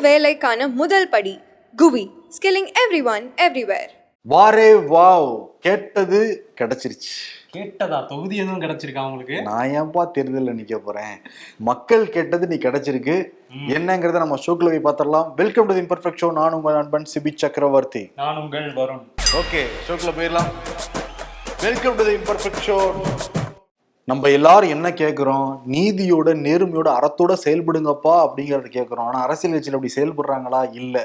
வேலைக்கான முதல் படி குவி, ஸ்கில்லிங் எவ்ரிஒன் எவ்ரிவேர். வாரே வாவ், கேட்டது கிடைச்சிருச்சு. கேட்டதா? தொகுதி எதுவும் கிடைச்சிருக்கா உங்களுக்கு? நான் ஏன்பா தேர்தலில் நிக்க போறேன்? மக்கள் கேட்டது நீ கிடைச்சிருக்கு. என்னங்கிறத நம்ம ஷோக்குள்ள போய் பார்த்துடலாம். Welcome to the imperfect show. நான் உங்கள் நண்பன் சிபி சக்கரவர்த்தி. நான் உங்கள் வருண். ஓகே, ஷோக்குள்ள போயிடலாம். Welcome to the imperfect show. நம்ம எல்லாரும் என்ன கேட்குறோம்? நீதியோட நேர்மையோட அறத்தோட செயல்படுங்கப்பா அப்படிங்கறத கேட்குறோம். ஆனா அரசியல் கட்சியில் அப்படி செயல்படுறாங்களா? இல்ல.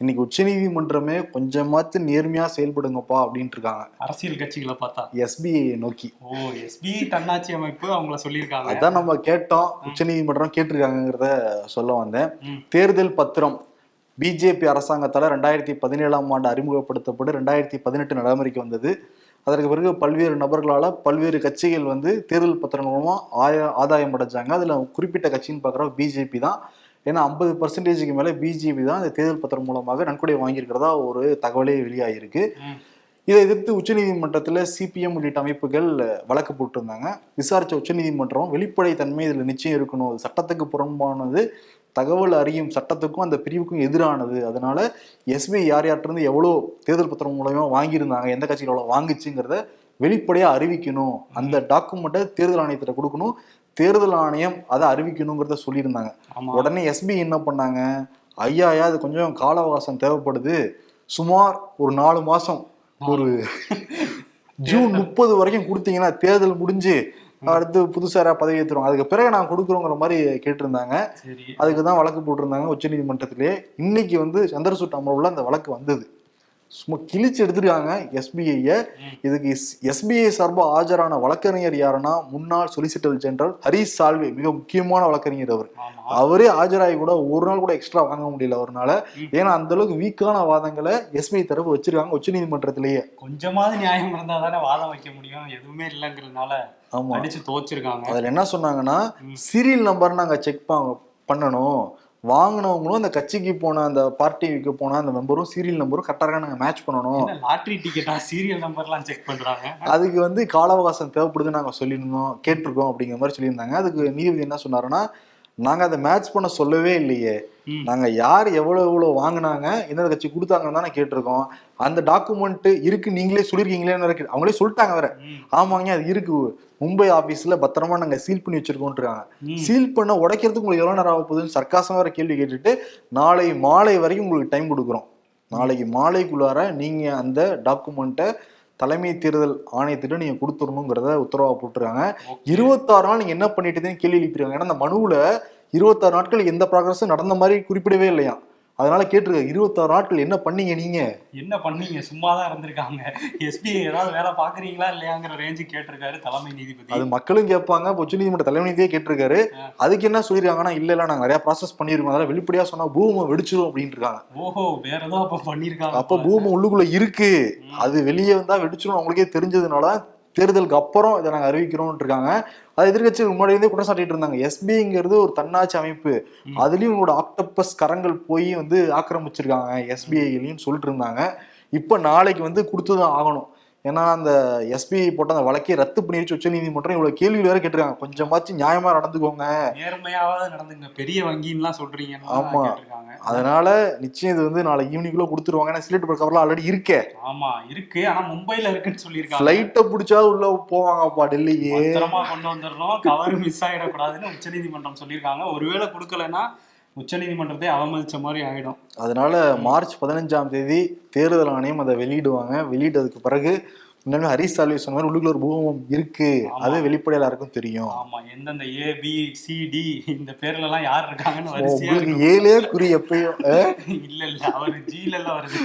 இன்னைக்கு உச்ச நீதிமன்றமே கொஞ்சமாச்சு நேர்மையா செயல்படுங்கப்பா அப்படின்ட்டு இருக்காங்க அரசியல் கட்சிகளை பார்த்தா. எஸ்பிஐ நோக்கி. எஸ்பிஐ தன்னாட்சி அமைப்பு அவங்கள சொல்லியிருக்காங்க. அதான் நம்ம கேட்டோம், உச்ச நீதிமன்றம் கேட்டிருக்காங்கிறத சொல்ல வந்தேன். தேர்தல் பத்திரம் பிஜேபி அரசாங்கத்தால 2017 அறிமுகப்படுத்தப்பட்டு 2018 நடைமுறைக்கு வந்தது. அதற்கு பிறகு பல்வேறு நபர்களால் பல்வேறு கட்சிகள் தேர்தல் பத்திரம் மூலமா ஆதாயம் அடைஞ்சாங்க. அதுல குறிப்பிட்ட கட்சின்னு பார்க்குறோம் பிஜேபி தான். ஏன்னா 50% மேல பிஜேபி தான் இந்த தேர்தல் பத்திரம் மூலமாக நன்கொடை வாங்கியிருக்கிறதா ஒரு தகவலே வெளியாகிருக்கு. இதை எதிர்த்து உச்சநீதிமன்றத்தில் சிபிஎம் உள்ளிட்ட அமைப்புகள் வழக்கு போட்டிருந்தாங்க. விசாரிச்ச உச்சநீதிமன்றம் வெளிப்படை தன்மை இதில் நிச்சயம் இருக்கணும், அது சட்டத்துக்கு புறம்பானது, தகவல் அறியும் சட்டத்துக்கும் அந்த பிரிவுக்கும் எதிரானது. அதனால எஸ்பிஐ யார் யார்ட்டிருந்து எவ்வளோ தேர்தல் பத்திரம் மூலமா வாங்கியிருந்தாங்க, எந்த கட்சியில் எவ்வளோ வாங்குச்சுங்கிறத வெளிப்படையா அறிவிக்கணும். அந்த டாக்குமெண்ட்டை தேர்தல் ஆணையத்திட்ட கொடுக்கணும். தேர்தல் ஆணையம் அதை அறிவிக்கணுங்கிறத சொல்லியிருந்தாங்க. உடனே எஸ்பிஐ என்ன பண்ணாங்க? ஐயா அது கொஞ்சம் கால அவகாசம் தேவைப்படுது, சுமார் ஒரு 4 மாசம், ஒரு ஜூன் 30 வரைக்கும் கொடுத்தீங்கன்னா தேர்தல் முடிஞ்சு அடுத்து புதுசாரா பதவி ஏற்றுருவாங்க, அதுக்கு பிறகு நான் கொடுக்குறோங்கிற மாதிரி கேட்டிருந்தாங்க. அதுக்குதான் வழக்கு போட்டிருந்தாங்க உச்ச நீதிமன்றத்திலே. இன்னைக்கு சந்திரசூட் அமர்வுல அந்த வழக்கு வந்தது. சும்மா கிழிச்சு எடுத்துருக்காங்க எஸ்பிஐ. இதுக்கு எஸ்பிஐ சார்பாக ஆஜரான வழக்கறிஞர் யாருன்னா முன்னாள் சொலிசிட்டர் ஜெனரல் ஹரிஷ் சால்வே, மிக முக்கியமான வழக்கறிஞர் அவர். அவரே ஆஜராகி கூட ஒரு நாள் கூட எக்ஸ்ட்ரா வாங்க முடியல அவர்னால. ஏன்னா அந்த அளவுக்கு வீக்கான வாதங்களை எஸ்பிஐ தரப்பு வச்சிருக்காங்க உச்ச நீதிமன்றத்திலேயே. கொஞ்சமாவது நியாயம் இருந்தா தானே வாதம் வைக்க முடியும், எதுவுமே இல்லைங்கிறதுனால அடிச்சு தோச்சிருக்காங்க. அதுல என்ன சொன்னாங்கன்னா, சீரியல் நம்பர் நாங்க செக் பண்ணணும், வாங்கினவங்களும் அந்த கட்சிக்கு போன அந்த பார்ட்டிக்கு போன அந்த மெம்பரும் சீரியல் நம்பரும் கரெக்டாக நாங்கள் மேட்ச் பண்ணணும். லாட்ரி டிக்கெட்டா சீரியல் நம்பர்லாம் செக் பண்றாங்க? அதுக்கு கால அவகாசம் தேவைப்படுதுன்னு நாங்கள் சொல்லியிருந்தோம், கேட்டிருக்கோம் அப்படிங்கிற மாதிரி சொல்லியிருந்தாங்க. அதுக்கு நீதிபதி என்ன சொன்னாருன்னா, நாங்கள் அதை மேட்ச் பண்ண சொல்லவே இல்லையே, நாங்கள் யார் எவ்வளோ வாங்கினாங்க, எந்த கட்சி கொடுத்தாங்கன்னு தானே கேட்டிருக்கோம். அந்த டாக்குமெண்ட் இருக்கு, நீங்களே சொல்லியிருக்கீங்களேன்னு அவங்களே சொல்லிட்டாங்க வேற. ஆமாங்க அது இருக்கு, மும்பை ஆபீஸ்ல பத்திரமா நாங்க சீல் பண்ணி வச்சிருக்கோம். சீல் பண்ண உடைக்கிறதுக்கு உங்களுக்கு எவ்வளவு நேரம் ஆக போகுதுன்னு சர்க்காசமா வேற கேள்வி கேட்டுட்டு, நாளை மாலை வரைக்கும் உங்களுக்கு டைம் கொடுக்குறோம், நாளைக்கு மாலைக்குள்ளார நீங்க அந்த டாக்குமெண்ட்டை தலைமை தேர்தல் ஆணையத்திட்ட நீங்க கொடுத்துடணுங்கிறத உத்தரவா போட்டுருக்காங்க. 26 நாள் நீங்க என்ன பண்ணிட்டு கேள்வி எழுப்பிடுவாங்க. ஏன்னா அந்த மனுவுல 26 நாட்கள் எந்த ப்ராக்ரஸும் நடந்த மாதிரி குறிப்பிடவே இல்லையா. அதனால கேட்டிருக்க 26 நாட்கள் என்ன பண்ணீங்க, நீங்க என்ன பண்ணீங்க? சும்மாதான் இருந்திருக்காங்க. எஸ்பிஐ ஏதாவது வேலை பாக்குறீங்களா இல்லையாங்கிற ரேஞ்சு கேட்டிருக்காரு தலைமை நீதிபதி. அது மக்களும் கேட்பாங்க, உச்ச நீதிமன்ற தலைமை நீதியே கேட்டிருக்காரு. அதுக்கு என்ன சொல்லிருக்காங்கன்னா, இல்ல நாங்க நிறைய ப்ராசஸ் பண்ணிருக்கோம், அதனால வெளிப்படையா சொன்னா பூமி வெடிச்சிரும் அப்படின்னு இருக்காங்க. ஓஹோ, வேற ஏதோ அப்ப பண்ணிருக்காங்க. அப்ப பூமி உள்ளுக்குள்ள இருக்கு, அது வெளியே வந்தா வெடிச்சிரும் அவங்களுக்கே தெரிஞ்சதுனால தேர்தலுக்கு அப்புறம் இதை நாங்க அறிவிக்கிறோம் இருக்காங்க. அதை எதிர்கட்சி முன்னாடியே குற்றம் சாட்டிட்டு இருந்தாங்க. எஸ்பிஐங்கிறது ஒரு தன்னாட்சி அமைப்பு, அதுலயும் உங்களோட ஆக்டோபஸ் கரங்கள் போய் ஆக்கிரமிச்சிருக்காங்க எஸ்பிஐலையும் சொல்லிட்டு இருந்தாங்க. இப்ப நாளைக்கு கொடுத்துதான் ஆகணும். ஏன்னா அந்த எஸ்பிஐ போட்ட அந்த வழக்கை ரத்து பண்ணிருச்சு உச்ச நீதிமன்றம். இவ்வளவு கேள்வி வேற கேட்டிருக்காங்க, கொஞ்சமாச்சும் நியாயமா நடந்துக்கோங்க, நேர்மையாவது நடந்துங்க, பெரிய வங்கின்லாம் சொல்றீங்க. ஆமா, அதனால நிச்சயம் இது நாளை ஈவினிங்குள்ள கொடுத்துருவாங்க. சிலேட் கவர்லாம் ஆல்ரெடி இருக்கே. ஆமா இருக்கு, ஆனா மும்பைல இருக்குன்னு சொல்லியிருக்காங்க. ஃபிளைட்டை பிடிச்சாலும் உள்ள போவாங்கப்பா டெல்லிக்கு, பத்திரமா கொண்டு வந்துடணும், கவர் மிஸ் ஆயிடக்கூடாதுன்னு உச்ச நீதிமன்றம் சொல்லியிருக்காங்க. ஒருவேளை கொடுக்கலன்னா உச்ச நீதிமன்றத்தை அவமதிச்ச மாதிரி ஆயிடும். அதனால மார்ச் 15 தேர்தல் ஆணையம் அதை வெளியிடுவாங்க. வெளியிட்டதுக்கு பிறகு இன்னும் ஹரிஷ் சால்வே சொன்ன மாதிரி உள்ளுக்குள்ள ஒரு பூகம்பம் இருக்கு, அது வெளிப்படையா எல்லாருக்கும் தெரியும். ஆமா, எந்தெந்த ABCD இந்த பேர்ல எல்லாம் யார் இருக்காங்கன்னு உங்களுக்கு 7 குறி எப்பயும் இல்ல அவரு ஜில எல்லாம் வருது.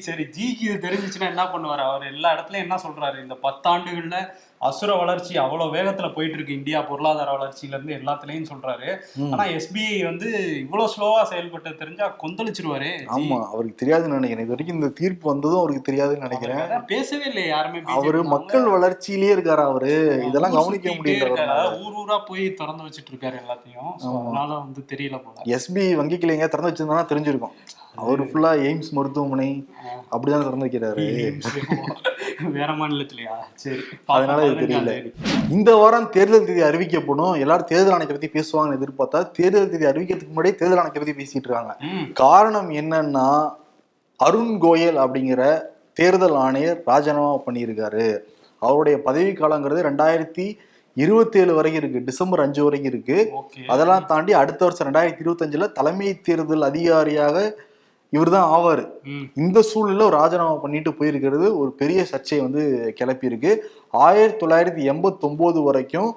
சரி, ஜிக்கு இது தெரிஞ்சிச்சுன்னா என்ன பண்ணுவாரு? அவர் எல்லா இடத்துலயும் என்ன சொல்றாரு, இந்த 10 ஆண்டுகள்ல அசுர வளர்ச்சி அவ்வளவு வேகத்துல போயிட்டு இருக்கு இந்தியா, பொருளாதார வளர்ச்சியில இருந்து எல்லாத்துலயும் சொல்றாரு. ஆனா எஸ்பிஐ இவ்வளவு ஸ்லோவா செயல்பட்டு தெரிஞ்சா கொந்தளிச்சிருவாரு. ஆமா, அவருக்கு தெரியாதுன்னு நினைக்கிறேன். இது வரைக்கும் இந்த தீர்ப்பு வந்ததும் அவருக்கு தெரியாதுன்னு நினைக்கிறேன். பேசவே இல்லை யாருமே. அவரு மக்கள் வளர்ச்சியிலேயே இருக்காரு, அவரு இதெல்லாம் கவனிக்க முடியல. ஊரா போய் திறந்து வச்சுட்டு இருக்காரு எல்லாத்தையும். அதனால தெரியல போல. எஸ்பிஐ வங்கி கிளைங்க திறந்து வச்சிருந்தா தெரிஞ்சிருக்கும். அவரு ஃபுல்லா எய்ம்ஸ் மருத்துவமனை அப்படிதான் திறந்து வைக்கிறாரு, வேற மாநிலத்திலயா? சரி, அதனால இது தெரியல. இந்த வாரம் தேர்தல் தேதி அறிவிக்கப்படும், எல்லாரும் தேர்தல் ஆணையத்தை பத்தி பேசுவாங்கன்னு எதிர்பார்த்தா தேர்தல் தேதி அறிவிக்கிறதுக்கு முன்னாடியே தேர்தல் ஆணையத்தை பத்தி பேசிட்டு இருக்காங்க. காரணம் என்னன்னா, அருண் கோயல் அப்படிங்கிற தேர்தல் ஆணையர் ராஜினாமா பண்ணியிருக்காரு. அவருடைய பதவி காலங்கிறது 2027 வரைக்கும் இருக்கு, டிசம்பர் 5 வரைக்கும் இருக்கு. அதெல்லாம் தாண்டி அடுத்த வருஷம் 2025 தலைமை தேர்தல் அதிகாரியாக இவர் தான் ஆவாரு. இந்த சூழ்நிலை ஒரு ராஜினாமா பண்ணிட்டு போயிருக்கிறது ஒரு பெரிய சர்ச்சையை வந்து கிளப்பி இருக்கு. 1989 வரைக்கும்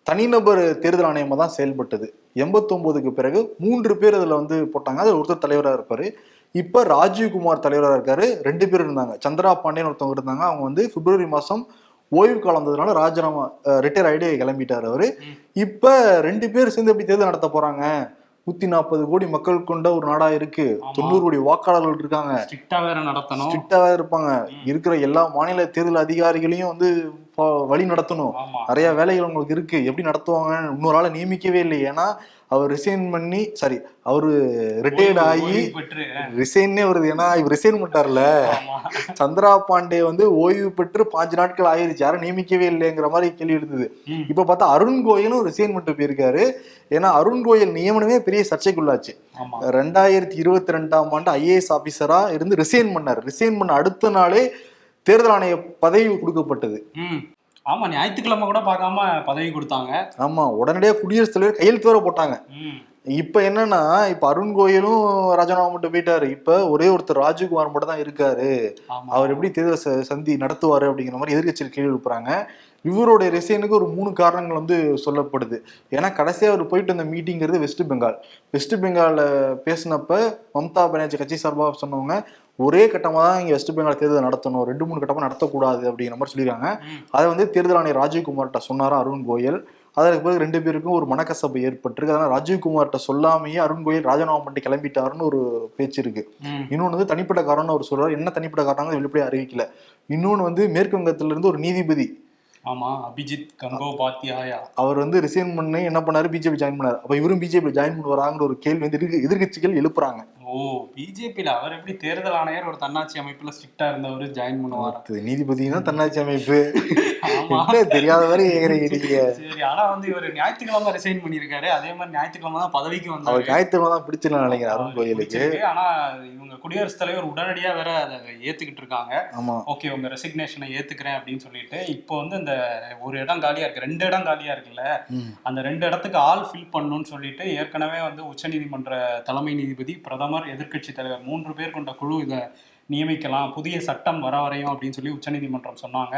தனிநபர் தேர்தல் ஆணையமா தான் செயல்பட்டது. 89க்கு பிறகு 3 பேர் அதுல வந்து போட்டாங்க. அது ஒருத்தர் தலைவராக இருப்பாரு. இப்ப ராஜீவ்குமார் தலைவராக இருக்காரு. 2 பேர் இருந்தாங்க. சந்திரா பாண்டியன் ஒருத்தவங்க இருந்தாங்க. அவங்க வந்து பிப்ரவரி மாசம் ஓய்வு காலம் வந்ததுனால ராஜினாமா ரிட்டையர் ஆயிடு கிளம்பிட்டாரு அவரு. இப்ப 2 பேர் சேர்ந்து எப்படி தேர்தல் நடத்த போறாங்க? 140 கோடி மக்கள் கொண்ட ஒரு நாடா இருக்கு. 90 கோடி வாக்காளர்கள் இருக்காங்க. ஸ்ட்ரிக்டா வேற இருப்பாங்க. இருக்கிற எல்லா மாநில தேர்தல் அதிகாரிகளையும் வந்து வழி நடத்தணும். நிறைய வேலைகள் உங்களுக்கு இருக்கு. எப்படி நடத்துவாங்க? இன்னொரு ஆளை நியமிக்கவே இல்லை. ஏன்னா அவர் ரிசைன் பண்ணி அவரு ரிட்டையர்ட் ஆகி ரிசைன்னே வருது. ஏன்னா இவர் ரிசைன் பண்ணிட்டார்ல. சந்திரா பாண்டே வந்து ஓய்வு பெற்று 5 நாட்கள் ஆயிருச்சு, யாரும் நியமிக்கவே இல்லைங்கிற மாதிரி கேள்வி இருந்தது. இப்ப பார்த்தா அருண் கோயலும் ரிசைன் பண்ணிட்டு போயிருக்காரு. ஏன்னா அருண் கோயல் நியமனமே பெரிய சர்ச்சைக்குள்ளாச்சு. 2022ஆம் ஆண்டு IAS ஆபீசரா இருந்து ரிசைன் பண்ணாரு. ரிசைன் பண்ண அடுத்த நாளே தேர்தல் ஆணைய பதவி கொடுக்கப்பட்டது. ஆமா, ஞாயிற்றுக்கிழமை கூட பார்க்காம பதவி கொடுத்தாங்க. ஆமா, உடனடியாக குடியரசுத் தலைவர் கையெழுத்து வேற போட்டாங்க. இப்ப என்னன்னா, இப்ப அருண் கோயலும் ராஜினாமா மட்டும் போயிட்டாரு. இப்ப ஒரே ஒருத்தர் ராஜீவ்குமார் மட்டும் தான் இருக்காரு. அவர் எப்படி தேர்தல் சந்தி நடத்துவாரு அப்படிங்கிற மாதிரி எதிர்கட்சியில் கேள்வி எழுப்புறாங்க. இவருடைய ரிசைனுக்கு ஒரு 3 காரணங்கள் வந்து சொல்லப்படுது. ஏன்னா கடைசியா அவர் போயிட்டு வந்த மீட்டிங்கிறது வெஸ்ட் பெங்கால்ல பேசினப்ப மம்தா பானர்ஜி கட்சி சார்பாக சொன்னவங்க ஒரே கட்டமா தான் இங்க வெஸ்ட் பெங்கால் தேர்தல் நடத்தணும், 2-3 கட்டமா நடத்தக்கூடாது அப்படிங்கிற மாதிரி சொல்லியிருக்காங்க. அதை வந்து தேர்தல் ஆணையர் ராஜீவ்குமார்கிட்ட சொன்னாரா அருண் கோயல். அதற்கு பிறகு 2 பேருக்கும் ஒரு மனக்கசப்பு ஏற்பட்டிருக்கு. அதனால ராஜீவ்குமார்கிட்ட சொல்லாமையே அருண் கோயல் ராஜினாமா பண்ணிட்டு கிளம்பிட்டாருன்னு ஒரு பேச்சு இருக்கு. இன்னொன்று வந்து தனிப்பட்ட காரணம்னு அவர் சொல்றாரு. என்ன தனிப்பட்ட காரணம் வெளிப்படையா அறிவிக்கல. இன்னொன்னு வந்து மேற்கு வங்கத்துல இருந்து ஒரு நீதிபதி, ஆமா, அபிஜித் கங்கோபாத்யாயா, அவர் வந்து ரிசைன் பண்ணி என்ன பண்ணாரு, பிஜேபி ஜாயின் பண்ணாரு. அப்ப இவரும் பிஜேபி ஜாயின் பண்ணுவாராங்கிற ஒரு கேள்வி வந்து எதிர்கட்சிகள் எழுப்புறாங்க. பிஜேபியில அவர் எப்படி தேர்தல் ஆணையர் ஒரு தன்னாட்சி அமைப்புல ஸ்ட்ரிக்டா இருந்தவர் ஜாயின் பண்ணுவார்? நீதிபதினா தன்னாட்சி அமைப்பு தெரியாத வரை சரி. ஆனா வந்து இவர் ஞாயிற்றுக்கிழமை ரிசைன் பண்ணிருக்காரு. அதே மாதிரி ஞாயிற்றுக்கிழமை தான் பதவிக்கு வந்தாரு. அவர் ஞாயிற்றுக்கிழமை தான் பிடிச்சிடலாம் நினைக்கிறேன் அருண் கோயலுக்கு. ஆனா இவங்க குடியரசுத் தலைவர் உடனடியா வேற அதை ஏத்துக்கிட்டு இருக்காங்க. ஓகே, உங்க ரெசிக்னேஷனை ஏத்துக்கிறேன் அப்படின்னு சொல்லிட்டு இப்போ வந்து இந்த ஒரு இடம் காலியா இருக்கு, 2 இடம் காலியா இருக்குல்ல, அந்த 2 இடத்துக்கு ஆள் ஃபில் பண்ணணும்னு சொல்லிட்டு ஏற்கனவே வந்து உச்சநீதிமன்ற தலைமை நீதிபதி, பிரதமர், எதிர்கட்சி தலைவர் 3 பேர் கொண்ட குழு இதை நியமிக்கலாம், புதிய சட்டம் வர வரையும் அப்படின்னு சொல்லி உச்சநீதிமன்றம் சொன்னாங்க.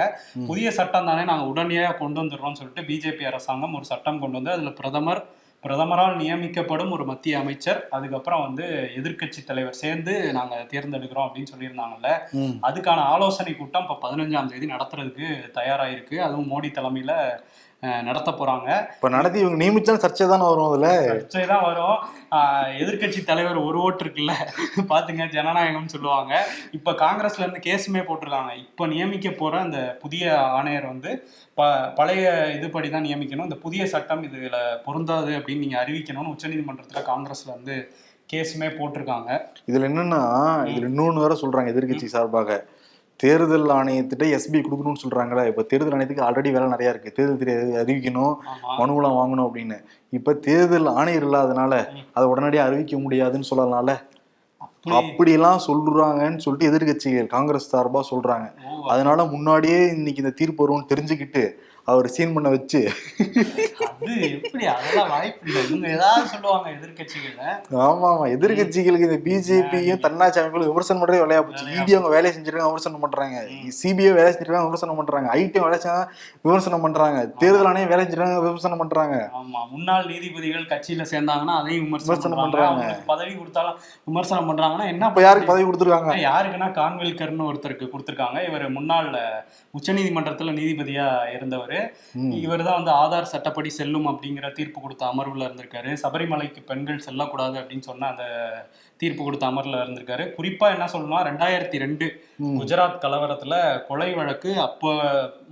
புதிய சட்டம் தானே, நாங்கள் உடனடியாக கொண்டு வந்துடுறோம்னு சொல்லிட்டு பிஜேபி அரசாங்கம் ஒரு சட்டம் கொண்டு வந்து அதில் பிரதமரால் நியமிக்கப்படும் ஒரு மத்திய அமைச்சர், அதுக்கப்புறம் வந்து எதிர்கட்சி தலைவர் சேர்ந்து நாங்கள் தேர்ந்தெடுக்கிறோம் அப்படின்னு சொல்லியிருந்தாங்கல்ல. அதுக்கான ஆலோசனை கூட்டம் இப்போ 15ஆம் தேதி நடத்துறதுக்கு தயாராயிருக்கு. அதுவும் மோடி தலைமையில நடத்த போறாங்க. இப்ப நடத்தி இவங்க நியமிச்சாலும் சர்ச்சை தானே வரும். அதுல சர்ச்சை தான் வரும். எதிர்கட்சி தலைவர் ஒரு ஓட்டு இருக்குல்ல, பாத்துங்க, ஜனநாயகம்னு சொல்லுவாங்க. இப்ப காங்கிரஸ்ல இருந்து கேஸுமே போட்டிருக்காங்க. இப்ப நியமிக்க போற அந்த புதிய ஆணையர் வந்து பழைய இதுபடிதான் நியமிக்கணும், இந்த புதிய சட்டம் இதுல பொருந்தாது அப்படின்னு நீங்க அறிவிக்கணும்னு உச்சநீதிமன்றத்துல காங்கிரஸ்ல இருந்து கேஸுமே போட்டிருக்காங்க. இதுல என்னன்னா, இதுல இன்னொன்னு வேற சொல்றாங்க எதிர்கட்சி சார்பாக, தேர்தல் ஆணையத்திட்ட எஸ்பி கொடுக்கணும்னு சொல்றாங்களே. இப்ப தேர்தல் ஆணையத்துக்கு ஆல்ரெடி வேலை நிறைய இருக்கு, தேர்தல் அறிவிக்கணும், மனுவெல்லாம் வாங்கணும் அப்படின்னு. இப்ப தேர்தல் ஆணையர் இல்லாதனால அதை உடனடியாக அறிவிக்க முடியாதுன்னு சொல்லனால அப்படியெல்லாம் சொல்றாங்கன்னு சொல்லிட்டு எதிர்கட்சிகள் காங்கிரஸ் சார்பா சொல்றாங்க. அதனால முன்னாடியே இன்னைக்கு இந்த தீர்ப்பு வரும்னு தெரிஞ்சுக்கிட்டு அவர் சீன் பண்ண வச்சு ஆமா எதிர்கட்சிகளுக்கு இந்த பிஜேபியும் தன்னாட்சி அமைப்புகளும் விமர்சனம் பண்றதே வேலையா போச்சு. இடி அவங்க வேலையை செஞ்சிருக்காங்க, விமர்சனம் பண்றாங்க. சிபிஐ வேலை செஞ்சிருக்காங்க, விமர்சனம் பண்றாங்க. ஐடி வேலை செஞ்சாங்க, விமர்சனம் பண்றாங்க. தேர்தல் ஆணையம் வேலை செஞ்சிருக்காங்க, விமர்சனம் பண்றாங்க. ஆமா, முன்னாள் நீதிபதிகள் கட்சியில சேர்ந்தாங்கன்னா அதையும் விமர்சனம் பண்றாங்க. பதவி கொடுத்தாலும் விமர்சனம் பண்றாங்கன்னா என்ன, யாருக்கு பதவி கொடுத்துருக்காங்க? யாருக்குன்னா கான்வெல்கர்னு ஒருத்தருக்கு கொடுத்துருக்காங்க. இவர் முன்னாள் உச்சநீதிமன்றத்துல நீதிபதியா இருந்தவர். இவர் தான் வந்து ஆதார் சட்டப்படி செல்லும் அப்படிங்கிற தீர்ப்பு கொடுத்த அமர்வுல இருந்திருக்காரு. சபரிமலைக்கு பெண்கள் செல்லக்கூடாது அப்படின்னு சொன்ன அந்த தீர்ப்பு கொடுத்த அமர்வுல இருந்திருக்காரு. குறிப்பா என்ன சொல்லணும்னா, 2002 குஜராத் கலவரத்துல கொலை வழக்கு அப்போ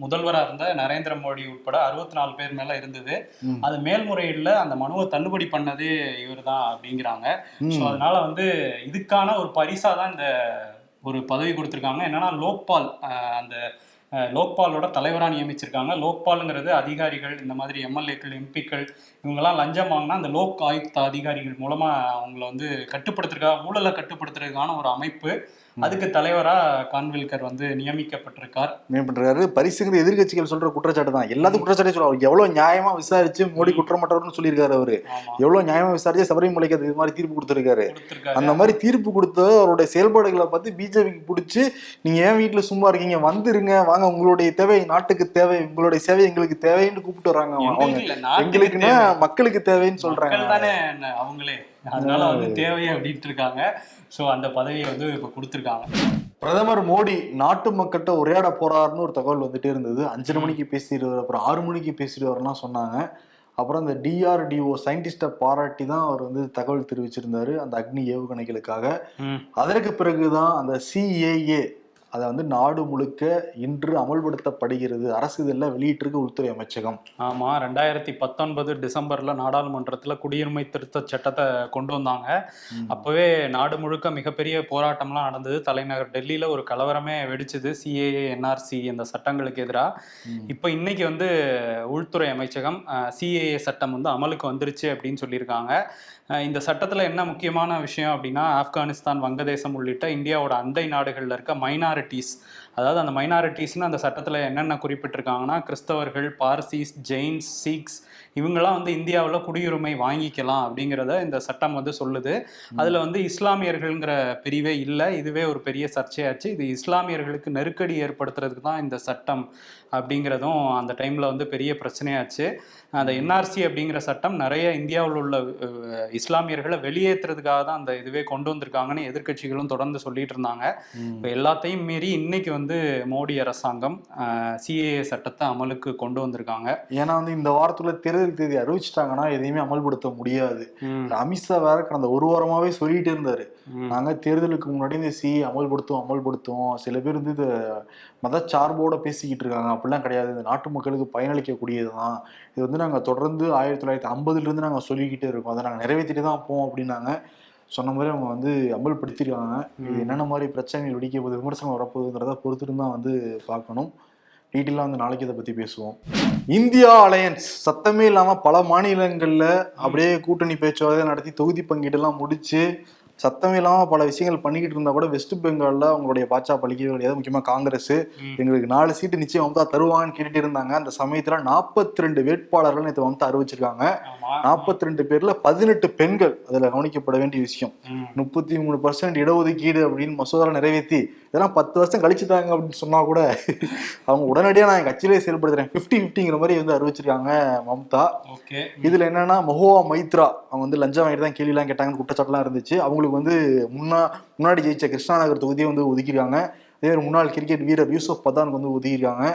முதல்வராக இருந்த நரேந்திர மோடி உட்பட 64 பேர் மேல இருந்தது. அது மேல்முறையீடுல அந்த மனுவை தள்ளுபடி பண்ணதே இவர் தான் அப்படிங்கிறாங்க. ஸோ அதனால வந்து இதுக்கான ஒரு பரிசா தான் இந்த ஒரு பதவி கொடுத்துருக்காங்க. என்னன்னா, லோக்பால், அந்த லோக்பாலோட தலைவராக நியமிச்சிருக்காங்க. லோக்பாலுங்கிறது அதிகாரிகள், இந்த மாதிரி எம்எல்ஏக்கள், எம்பிக்கள் இவங்கெல்லாம் லஞ்சம் வாங்கினா அந்த லோக் ஆயுக்தா அதிகாரிகள் மூலமா அவங்கள வந்து கட்டுப்படுத்துறதுக்காக, ஊழலை கட்டுப்படுத்துறதுக்கான ஒரு அமைப்பு. அதுக்கு தலைவரா கான்வில்கர் வந்து நியமிக்கப்பட்டிருக்கார். பரிசுங்கிற எதிர்கட்சிகள் சொல்ற குற்றச்சாட்டு தான் எல்லாத்துக்கும் குற்றச்சாட்டே சொல்லுவாங்க. எவ்வளவு நியாயமா விசாரிச்சு மோடி குற்றமற்றவர்னு சொல்லியிருக்காரு அவரு. எவ்வளவு நியாயமா விசாரிச்சு சபரிமலைக்கு அது மாதிரி தீர்ப்பு கொடுத்திருக்காரு. அந்த மாதிரி தீர்ப்பு கொடுத்த அவருடைய செயல்பாடுகளை பார்த்து பிஜேபிக்கு பிடிச்சி, நீங்க ஏன் வீட்டுல சும்மா இருக்கீங்க, வந்துருங்க, வாங்க, உங்களுடைய தேவை நாட்டுக்கு தேவை, உங்களுடைய சேவை எங்களுக்கு தேவைன்னு கூப்பிட்டு வர்றாங்க. அவங்க எங்களுக்குன்னா மக்களுக்கு தேவைன்னு சொல்றாங்க அவங்களே, அதனால வந்து தேவை அப்படின்ட்டு இருக்காங்க. ஸோ அந்த பதவியை வந்து இப்போ கொடுத்துருக்காங்க. பிரதமர் மோடி நாட்டு மக்கள்கிட்ட உரையாட போறாருன்னு ஒரு தகவல் வந்துட்டே இருந்தது. 5:30 மணிக்கு பேசிடுவார், அப்புறம் 6 மணிக்கு பேசிடுவாருலாம் சொன்னாங்க. அப்புறம் அந்த DRDO சயின்டிஸ்டை பாராட்டி தான் அவர் வந்து தகவல் தெரிவிச்சிருந்தாரு அந்த அக்னி ஏவுகணைகளுக்காக. அதற்கு பிறகுதான் அந்த CAA அதை வந்து நாடு முழுக்க இன்று அமல்படுத்தப்படுகிறது, அரசு இதெல்லாம் வெளியிட்டிருக்கு உள்துறை அமைச்சகம். ஆமா, 2019 டிசம்பர்ல நாடாளுமன்றத்துல குடியுரிமை திருத்த சட்டத்தை கொண்டு வந்தாங்க. அப்பவே நாடு முழுக்க மிகப்பெரிய போராட்டம்லாம் நடந்தது. தலைநகர் டெல்லியில ஒரு கலவரமே வெடிச்சது CAA NRC அந்த சட்டங்களுக்கு எதிராக. இப்ப இன்னைக்கு வந்து உள்துறை அமைச்சகம் CAA சட்டம் வந்து அமலுக்கு வந்துருச்சு அப்படின்னு சொல்லியிருக்காங்க. இந்த சட்டத்தில் என்ன முக்கியமான விஷயம் அப்படின்னா, ஆப்கானிஸ்தான், வங்கதேசம் உள்ளிட்ட இந்தியாவோட அண்டை நாடுகளில் இருக்க மைனாரிட்டிஸ், அதாவது அந்த மைனாரிட்டிஸ்னு அந்த சட்டத்தில் என்னென்ன குறிப்பிட்டிருக்காங்கன்னா, கிறிஸ்தவர்கள், பார்சிஸ், ஜெயின்ஸ், சீக்ஸ் இவங்கெல்லாம் வந்து இந்தியாவில் குடியுரிமை வாங்கிக்கலாம் அப்படிங்கிறத இந்த சட்டம் வந்து சொல்லுது. அதில் வந்து இஸ்லாமியர்கள்ங்கிற பிரிவே இல்லை. இதுவே ஒரு பெரிய சர்ச்சையாச்சு. இது இஸ்லாமியர்களுக்கு நெருக்கடி ஏற்படுத்துறதுக்கு தான் இந்த சட்டம் அப்படிங்கிறதும் அந்த டைமில் வந்து பெரிய பிரச்சனையாச்சு. அந்த NRC அப்படிங்கிற சட்டம் நிறைய இந்தியாவில் உள்ள இஸ்லாமியர்களை வெளியேற்றுறதுக்காக தான் அந்த இதுவே கொண்டு வந்திருக்காங்கன்னு எதிர்கட்சிகளும் தொடர்ந்து சொல்லிட்டு இருந்தாங்க. இப்போ எல்லாத்தையும் மீறி இன்னைக்கு வந்து மோடி அரசாங்கம் CAA சட்டத்தை அமலுக்கு கொண்டு வந்திருக்காங்க. ஏன்னா வந்து இந்த வாரத்துல தேர்தல் தேதி அறிவிச்சிட்டாங்கன்னா எதையுமே அமல்படுத்த முடியாது. அமித்ஷா வேற கடந்த ஒரு வாரமாவே சொல்லிட்டு இருந்தாரு, நாங்க தேர்தலுக்கு முன்னாடி இந்த CAA அமல்படுத்துவோம். சில பேர் வந்து இது மதச்சார்போட பேசிக்கிட்டு இருக்காங்க. அப்படிலாம் கிடையாது, இந்த நாட்டு மக்களுக்கு பயனளிக்கக்கூடியதுதான். இது வந்து நாங்கள் தொடர்ந்து 1950 நாங்கள் சொல்லிக்கிட்டே இருக்கோம், அதை நாங்கள் நிறைவேற்றிட்டு தான் போவோம் அப்படின்னாங்க. சொன்ன மாதிரி அவங்க வந்து அமல்படுத்திருக்காங்க. இது என்னென்ன மாதிரி பிரச்சனைகள் வெடிக்க போகுது, விமர்சனம் வரப்போகுதுங்கிறத பொறுத்துட்டு தான் வந்து பார்க்கணும். டீட்டெயிலாக வந்து நாளைக்கு இதை பற்றி பேசுவோம். இந்தியா அலையன்ஸ் சத்தமே இல்லாமல் பல மாநிலங்களில் அப்படியே கூட்டணி பேச்சுவார்த்தை நடத்தி தொகுதி பங்கீடெல்லாம் முடிச்சு சத்தமே இல்லாமல் பல விஷயங்கள் பண்ணிக்கிட்டு இருந்தா கூட வெஸ்ட் பெங்காலில் அவங்களுடைய பாச்சா பழிக்கவே கிடையாது. முக்கியமாக காங்கிரஸ் எங்களுக்கு 4 சீட்டு நிச்சயம் மம்தா தருவாங்கன்னு கேட்டுட்டு இருந்தாங்க. அந்த சமயத்தில் 42 வேட்பாளர்கள் நேற்று மம்தா அறிவிச்சிருக்காங்க. 42 பேர்ல 18 பெண்கள். அதுல கவனிக்கப்பட வேண்டிய விஷயம், 33% இடஒதுக்கீடு அப்படின்னு மசோதாவை நிறைவேற்றி இதெல்லாம் 10 வருஷம் கழிச்சுட்டாங்க அப்படின்னு சொன்னா கூட அவங்க உடனடியாக நான் கட்சியிலே செயல்படுத்துறேன் 50-50ங்கிற மாதிரி வந்து அறிவிச்சிருக்காங்க மம்தா. இதுல என்னன்னா, மஹுவா மைத்ரா அவங்க வந்து லஞ்சம் வாங்கிட்டு தான் கேள்விலாம் கேட்டாங்கன்னு குற்றச்சாட்டுலாம் இருந்துச்சு. அவங்களுக்கு வந்து முன்னாடி ஜெயிச்ச கிருஷ்ணாநகர் தொகுதியை வந்து ஒதுக்கிருக்காங்க. அதே மாதிரி முன்னாள் கிரிக்கெட் வீரர் யூசுப் பதானுக்கு வந்து ஒதுக்கிருக்காங்க.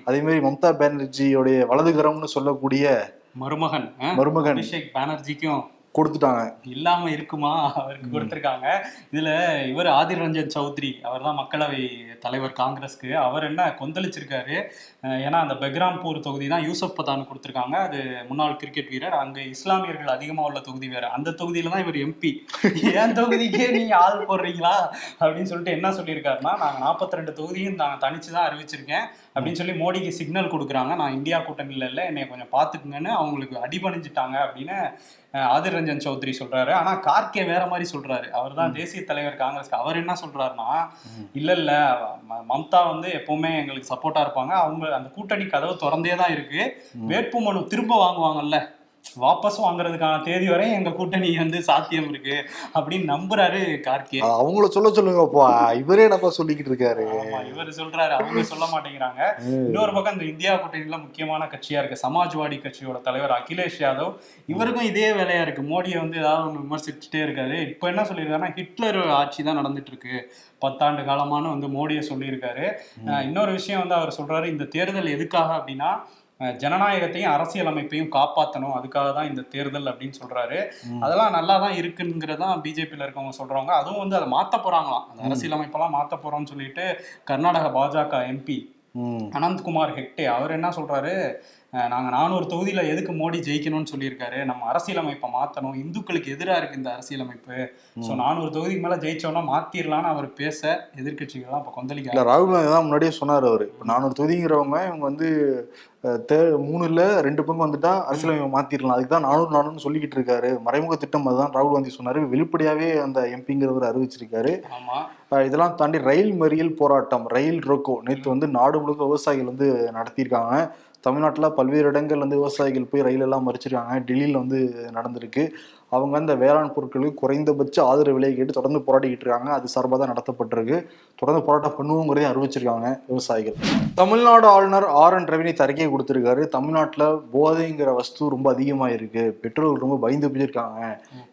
அதே மாதிரி மம்தா பானர்ஜியோடைய வலதுகரம்னு சொல்லக்கூடிய மருமகன் அபிஷேக் பானர்ஜிக்கும் கொடுத்துட்டாங்க. இல்லாம இருக்குமா, அவருக்கு கொடுத்துருக்காங்க. இதுல இவர் ஆதிர் ரஞ்சன் சௌத்ரி, அவர் தான் மக்களவை தலைவர் காங்கிரஸ்க்கு. அவர் என்ன கொந்தளிச்சிருக்காரு, ஏன்னா அந்த பெக்ராம்பூர் தொகுதி தான் யூசுப் பதான் கொடுத்துருக்காங்க. அது முன்னாள் கிரிக்கெட் வீரர். அங்க இஸ்லாமியர்கள் அதிகமா உள்ள தொகுதி வேற. அந்த தொகுதியில தான் இவர் MP. ஏன் தொகுதிக்கே நீங்க ஆள் போடுறீங்களா அப்படின்னு சொல்லிட்டு என்ன சொல்லியிருக்காருன்னா, நாங்க 42 தொகுதியும் நான் தனிச்சுதான் அறிவிச்சிருக்கேன் அப்படின்னு சொல்லி மோடிக்கு சிக்னல் கொடுக்குறாங்க. நான் இந்தியா கூட்டணியில இல்லை, என்னை கொஞ்சம் பாத்துக்குங்கன்னு அவங்களுக்கு அடிபணிஞ்சிட்டாங்க அப்படின்னு ஆதிர் ரஞ்சன் சௌத்ரி சொல்றாரு. ஆனா கார்கே வேற மாதிரி சொல்றாரு. அவர் தான் தேசிய தலைவர் காங்கிரஸ்க்கு. அவர் என்ன சொல்றாருன்னா, இல்ல மம்தா வந்து எப்பவுமே எங்களுக்கு சப்போர்ட்டா இருப்பாங்க, அவங்க அந்த கூட்டணி கதவு திறந்தே தான் இருக்கு, வேட்புமனு திரும்ப வாங்குவாங்கல்ல, வாபஸ் வாங்குறதுக்கான தேதி வரை எங்க கூட்டணி வந்து சாத்தியம் இருக்கு அப்படின்னு நம்புறாரு கார்கே. அவங்கள சொல்லுங்கப்பா, இவரே நம்ம சொல்லிக்கிட்டு இருக்காரு. இவர் சொல்றாரு, அவங்க சொல்ல மாட்டேங்கிறாங்க. இன்னொரு பக்கம் இந்த இந்தியா கூட்டணியில முக்கியமான கட்சியா இருக்கு சமாஜ்வாடி கட்சியோட தலைவர் அகிலேஷ் யாதவ். இவருக்கும் இதே வேலையா இருக்கு, மோடியை வந்து ஏதாவது ஒன்று விமர்சிச்சுட்டே இருக்காரு. இப்ப என்ன சொல்லியிருக்காருன்னா, ஹிட்லர் ஆட்சி தான் நடந்துட்டு இருக்கு 10 ஆண்டு காலமான வந்து மோடியை சொல்லியிருக்காரு. இன்னொரு விஷயம் வந்து அவர் சொல்றாரு, இந்த தேர்தல் எதுக்காக அப்படின்னா ஜனநாயகத்தையும் அரசியல் அமைப்பையும் காப்பாற்றணும், அதுக்காக தான் இந்த தேர்தல் அப்படின்னு சொல்றாரு. அதெல்லாம் நல்லா தான் இருக்குங்கிறதான் பிஜேபியில் இருக்கவங்க சொல்றாங்க. அதுவும் வந்து அதை மாற்ற போறாங்களாம், அந்த அரசியல் அமைப்பெல்லாம் மாற்ற போறோம்னு சொல்லிட்டு கர்நாடக பாஜக MP அனந்த்குமார் ஹெக்டே அவர் என்ன சொல்றாரு, நாங்க 400 தொகுதியில எதுக்கு மோடி ஜெயிக்கணும்னு சொல்லியிருக்காரு, நம்ம அரசியலமைப்பை மாத்தணும், இந்துக்களுக்கு எதிராக இருக்கு இந்த அரசியலமைப்பு, ஸோ 400 தொகுதிக்கு மேல ஜெயிச்சோம்னா மாத்திரலான்னு அவர் பேச எதிர்கட்சிகள்லாம் இப்ப கொந்தளிக்க. இல்ல ராகுல் காந்தி தான் முன்னாடியே சொன்னார். அவரு இப்போ 400 தொகுதிங்கிறவங்க இவங்க வந்து 3ல் 2 பங்கு வந்துட்டா அரசியலமைப்பை மாத்திரலாம், அதுக்கு தான் 400 சொல்லிக்கிட்டு இருக்காரு. மறைமுக திட்டம் அதுதான் ராகுல் காந்தி சொன்னாரு. வெளிப்படையாவே அந்த எம்பிங்கிறவர் அறிவிச்சிருக்காரு. ஆமா, இதெல்லாம் தாண்டி ரயில் மறியல் போராட்டம், ரயில் ரோக்கோ நேற்று வந்து நாடு முழுக்க விவசாயிகள் வந்து நடத்தியிருக்காங்க. தமிழ்நாட்டில் பல்வேறு இடங்கள் வந்து விவசாயிகள் போய் ரயில் எல்லாம் மறிச்சிருக்காங்க. டெல்லியில் வந்து நடந்திருக்கு. அவங்க அந்த வேளாண் பொருட்களுக்கு குறைந்தபட்ச ஆதரவு விலையை கேட்டு தொடர்ந்து போராடிக்கிட்டு இருக்காங்க. அது சார்பாக தான் நடத்தப்பட்டிருக்கு. தொடர்ந்து போராட்டம் பண்ணுவோங்கிறதையும் அறிவிச்சிருக்காங்க விவசாயிகள். தமிழ்நாடு ஆளுநர் RN ரவி அறிக்கை கொடுத்திருக்காரு. தமிழ்நாட்டில் போதைங்கிற வஸ்து ரொம்ப அதிகமாக இருக்கு, பெற்றோர்கள் ரொம்ப பயந்து போயிருக்காங்க,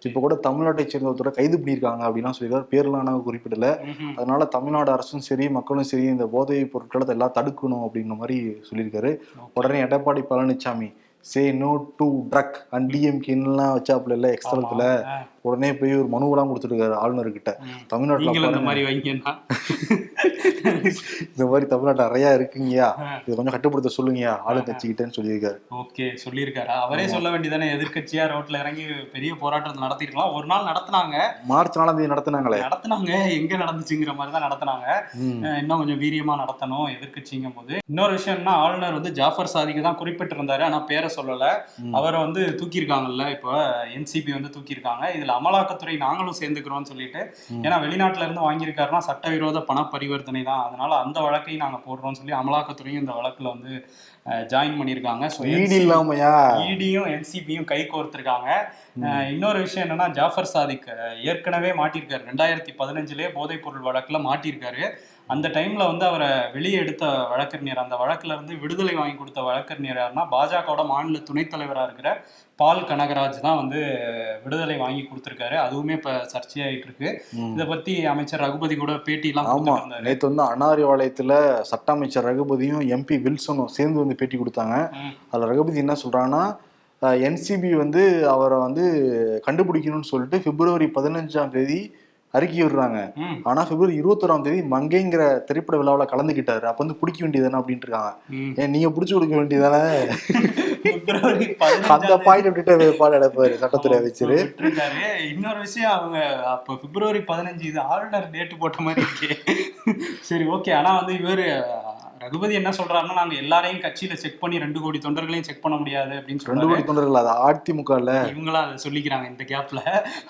இப்போ கூட தமிழ்நாட்டை சேர்ந்த ஒருத்தரை கைது பண்ணியிருக்காங்க அப்படின்லாம் சொல்லியிருக்காரு. பேர்லாம் குறிப்பிடல. அதனால தமிழ்நாடு அரசும் சரி மக்களும் சரி இந்த போதை பொருட்களை எல்லாம் தடுக்கணும் அப்படிங்கிற மாதிரி சொல்லியிருக்காரு. உடனே Edappadi Palaniswami say no to drug and டிஎம்கேலாம் வச்சாப்புல இல்ல எக்ஸ்தலத்துல, உடனே போய் ஒரு மனுவெல்லாம் கொடுத்துருக்காரு ஆளுநர்கிட்ட. தமிழ்நாட்டுல இந்த மாதிரி தமிழ்நாட்டு நிறைய இருக்குங்கயா, இது கொஞ்சம் கட்டுப்படுத்த சொல்லுங்கயா ஆளுங்கட்சிக்கிட்டேன்னு சொல்லியிருக்காரு. ஓகே, சொல்லியிருக்காரு. அவரே சொல்ல வேண்டியதானே, எதிர்கட்சியா ரோட்ல இறங்கி பெரிய போராட்டத்தை நடத்திருக்கலாம். ஒரு நாள் நடத்தினாங்க, மார்ச் 4ஆம் தேதி நடத்தினாங்க. எங்க நடந்துச்சுங்கிற மாதிரி தான் நடத்தினாங்க. இன்னும் கொஞ்சம் வீரியமா நடத்தணும் எதிர்கட்சிங்கும் போது. இன்னொரு விஷயம்னா, ஆளுநர் வந்து ஜாஃபர் சாதிக்கு தான் குறிப்பிட்டிருந்தாரு, ஆனா பேரை சொல்லல. அவரை வந்து தூக்கியிருக்காங்கல்ல, இப்போ என்சிபி வந்து தூக்கியிருக்காங்க. இதுல அமலாக்கத்துறை நாங்களும் சேர்ந்துக்கிறோம்னு சொல்லிட்டு, ஏன்னா வெளிநாட்டுல இருந்து வாங்கியிருக்காருன்னா சட்டவிரோத பண பரிவர்த்தனை தான், அதனால அந்த வழக்கையும் நாங்க போடுறோம்னு சொல்லி அமலாக்கத்துறையும் இந்த வழக்குல வந்து ஜாயின் பண்ணியிருக்காங்க. இடியும் என்சிபியும் கை கோர்த்திருக்காங்க. இன்னொரு விஷயம் என்னன்னா, ஜாஃபர் சாதிக் ஏற்கனவே மாட்டியிருக்காரு. 2015 போதைப் பொருள் வழக்குல மாட்டியிருக்காரு. அந்த டைம்ல வந்து அவரை வெளியே எடுத்த வழக்கறிஞர், அந்த வழக்குல இருந்து விடுதலை வாங்கி கொடுத்த வழக்கறிஞர் யாருன்னா பாஜகவோட மாநில துணைத் தலைவரா இருக்கிற பால் கனகராஜ் தான் வந்து விடுதலை வாங்கி கொடுத்திருக்காரு. அதுவுமே இப்ப சர்ச்சையாயிட்டு இருக்கு. இதை பத்தி அமைச்சர் ரகுபதி கூட பேட்டி எல்லாம். ஆமா, நேற்று வந்து அண்ணாரிபாளையத்துல சட்ட அமைச்சர் ரகுபதியும் MP வில்சனும் சேர்ந்து வந்து பேட்டி கொடுத்தாங்க. அதுல ரகுபதி என்ன சொல்றாங்கன்னா, என்சிபி வந்து அவரை வந்து கண்டுபிடிக்கணும்னு சொல்லிட்டு பிப்ரவரி 15ஆம் தேதி அறிக்கை விடுறாங்க. ஆனா பிப்ரவரி 21ஆம் தேதி மங்கைங்கிற திரைப்பட விழாவில் கலந்துக்கிட்டாரு. அப்ப வந்து பிடிக்க வேண்டியதானே அப்படின்ட்டு இருக்காங்க. ஏன் நீங்க பிடிச்சு கொடுக்க வேண்டியதானே, அந்த பாயிண்ட் விட்டுட்டு பாடு எடுப்பாரு சட்டத்துறை அமைச்சர். இன்னொரு விஷயம், அவங்க அப்ப பிப்ரவரி 15 இது ஆளுநர் டேட்டு போட்ட மாதிரி இருக்கு. சரி, ஓகே. ஆனா வந்து இவரு ரகுபதி என்ன சொல்றாருன்னா, நாங்க எல்லாரையும் கட்சியில செக் பண்ணி 2 கோடி தொண்டர்களையும் செக் பண்ண முடியாது அப்படின்னு சொல்றாரு. 2 கோடி தொண்டர்கள் அது அதிமுகல இவங்களா அதை சொல்லிக்கிறாங்க இந்த கேப்ல.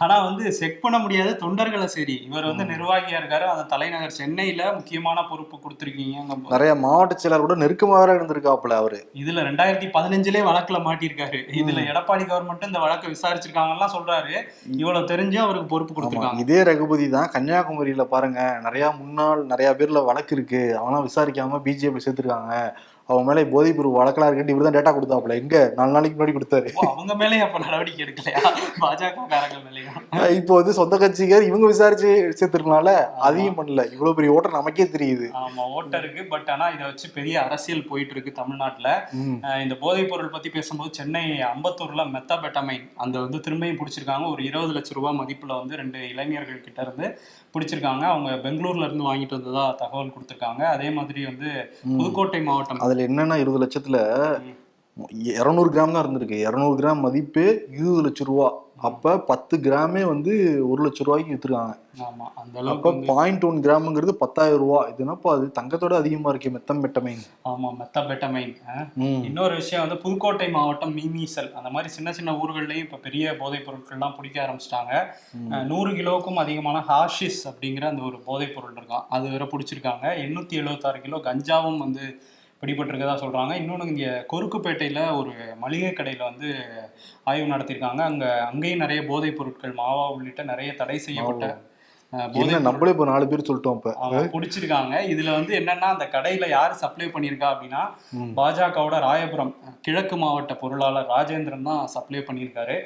ஆனா வந்து செக் பண்ண முடியாது தொண்டர்களை. சரி, இவர் வந்து நிர்வாகியா இருக்காரு, அந்த தலைநகர் சென்னையில முக்கியமான பொறுப்பு கொடுத்திருக்கீங்க, நிறைய மாவட்ட செயலர் கூட நெருக்கமாக இருந்திருக்காப்புல அவரு. இதுல 2015 வழக்குல மாட்டிருக்காரு. இதுல எடப்பாடி கவர்மெண்ட் இந்த வழக்கை விசாரிச்சிருக்காங்கலாம் சொல்றாரு. இவ்வளவு தெரிஞ்சு அவருக்கு பொறுப்பு கொடுத்திருக்காங்க. இதே ரகுபதி தான் கன்னியாகுமரியில பாருங்க, நிறைய பேர்ல வழக்கு இருக்கு, அவனா விசாரிக்காம பிஜேபி சேர்த்திருக்காங்க. அவங்க மேலே போதைப்பொருள் வழக்கெல்லாம் இருக்கு. இவர் தான் டேட்டா கொடுத்தாப்புல. எங்க 4 நாளைக்கு முன்னாடி கொடுத்தாரு. அவங்க மேலே அப்ப நடவடிக்கை எடுக்கலையா? பாஜக காரங்க மேலேயும். இப்போ வந்து சொந்த கட்சிக்கார் இவங்க விசாரிச்சு சேர்த்திருக்கனால அதையும் பண்ணல. இவ்வளவு பெரிய ஓட்டர் நமக்கே தெரியுது. ஆமா, ஓட்டர் இருக்கு. பட் ஆனா இதை வச்சு பெரிய அரசியல் போயிட்டு இருக்கு தமிழ்நாட்டுல. இந்த போதைப் பொருள் பத்தி பேசும்போது, சென்னை அம்பத்தூர்ல மெத்தாபெட்டமைன் அந்த வந்து திரும்பியும் பிடிச்சிருக்காங்க. ஒரு 20 லட்சம் ரூபாய் மதிப்புல வந்து 2 இளைஞர்கள் கிட்ட இருந்து பிடிச்சிருக்காங்க. அவங்க பெங்களூர்ல இருந்து வாங்கிட்டு வந்ததா தகவல் கொடுத்திருக்காங்க. அதே மாதிரி வந்து புதுக்கோட்டை மாவட்டம், அதுல என்னன்னா 20 லட்சத்துல 200 கிராம் தான் இருந்திருக்கு. 200 கிராம் மதிப்பு 20 லட்சம் ரூபா. அப்ப 10 கிராமே வந்து 1 லட்சம் ரூபாய்க்கு வித்துருக்காங்க. ஆமா, அந்த அளவுக்கு. 0.1 கிராம்ங்கிறது 10,000 ரூபாய். இது என்னப்பா அது தங்கத்தோட அதிகமா இருக்கு. மெத்தம்பெட்டமைன். ஆமா, மெத்தபெட்டமைன். இன்னொரு விஷயம் வந்து, புதுக்கோட்டை மாவட்டம் மீமீசல் அந்த மாதிரி சின்ன சின்ன ஊர்கள்லயும் இப்ப பெரிய போதைப் பொருட்கள்லாம் பிடிக்க ஆரம்பிச்சிட்டாங்க. 100 கிலோவுக்கும் அதிகமான ஹாஷிஸ் அப்படிங்கிற அந்த ஒரு போதைப் பொருள் இருக்கான், அது வேற பிடிச்சிருக்காங்க. 876 கிலோ கஞ்சாவும் வந்து பிடிபட்டிருக்கதா சொல்றாங்க. இன்னொன்று, இங்கே கொருக்குப்பேட்டையில் ஒரு மளிகை கடையில் வந்து ஆய்வு நடத்தியிருக்காங்க. அங்கேயும் நிறைய போதைப் பொருட்கள், மாவா உள்ளிட்ட நிறைய தடை செய்யப்பட்ட நம்மளே இப்போ 4 பேர் சொல்லிட்டோம் பிடிச்சிருக்காங்க. இதுல வந்து என்னன்னா, அந்த கடையில யாரு சப்ளை பண்ணியிருக்கா அப்படின்னா, பாஜகவோட ராயபுரம் கிழக்கு மாவட்ட பொருளாளர் ராஜேந்திரன் தான் சப்ளை பண்ணியிருக்காரு.